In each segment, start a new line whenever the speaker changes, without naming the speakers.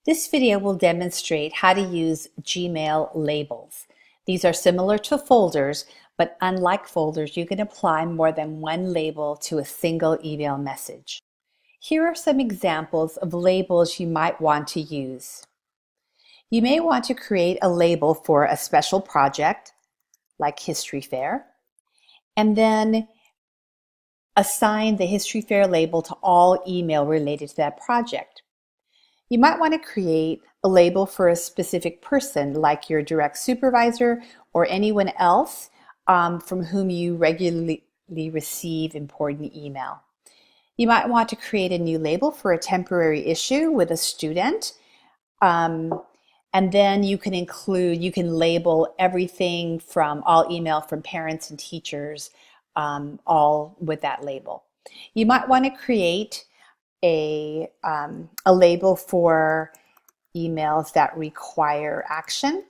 This video will demonstrate how to use Gmail labels. These are similar to folders, but unlike folders, you can apply more than one label to a single email message. Here are some examples of labels you might want to use. You may want to create a label for a special project, like History Fair, and then assign the History Fair label to all email related to that project. You might want to create a label for a specific person, like your direct supervisor or anyone else from whom you regularly receive important email. You might want to create a new label for a temporary issue with a student. And then you can label everything from all email from parents and teachers, all with that label. You might want to create a label for emails that require action.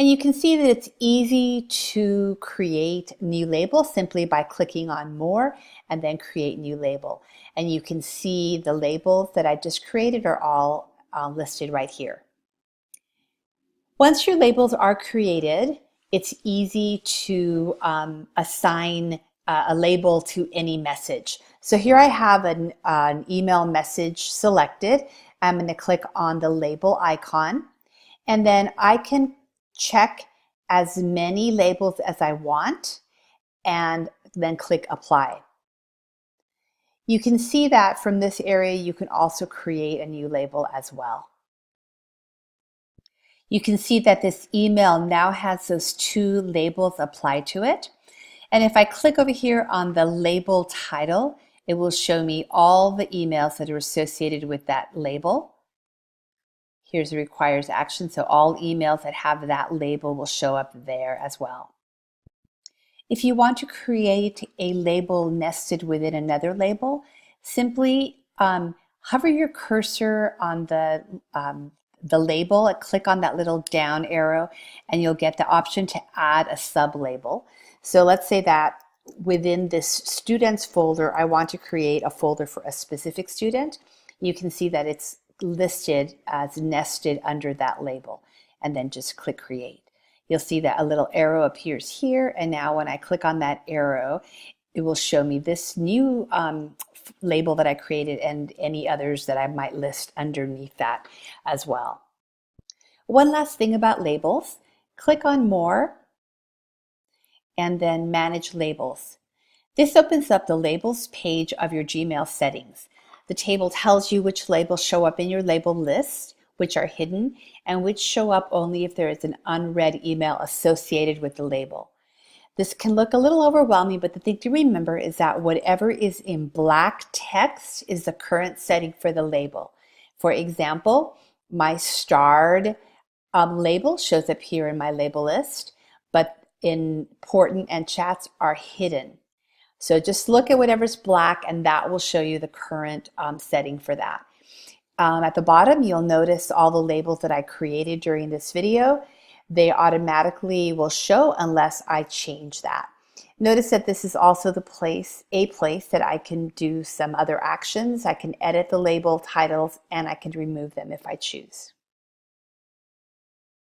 And you can see that it's easy to create new labels simply by clicking on More and then Create New Label. And you can see the labels that I just created are all listed right here. Once your labels are created, it's easy to assign a label to any message. So here I have an email message selected. I'm going to click on the label icon, and then I can check as many labels as I want and then click Apply. You can see that from this area you can also create a new label as well. You can see that this email now has those two labels applied to it. And if I click over here on the label title, it will show me all the emails that are associated with that label. Here's the requires action, so all emails that have that label will show up there as well. If you want to create a label nested within another label, simply hover your cursor on the label and click on that little down arrow, and you'll get the option to add a sub-label. So let's say that within this students folder, I want to create a folder for a specific student. You can see that it's listed as nested under that label, and then just click Create. You'll see that a little arrow appears here, and now when I click on that arrow, it will show me this new label that I created and any others that I might list underneath that as well. One last thing about labels, click on More and then Manage Labels. This opens up the Labels page of your Gmail settings. The table tells you which labels show up in your label list, which are hidden, and which show up only if there is an unread email associated with the label. This can look a little overwhelming, but the thing to remember is that whatever is in black text is the current setting for the label. For example, my starred label shows up here in my label list, but important and chats are hidden. So just look at whatever's black, and that will show you the current setting for that. At the bottom, you'll notice all the labels that I created during this video. They automatically will show unless I change that. Notice that this is also a place that I can do some other actions. I can edit the label titles, and I can remove them if I choose.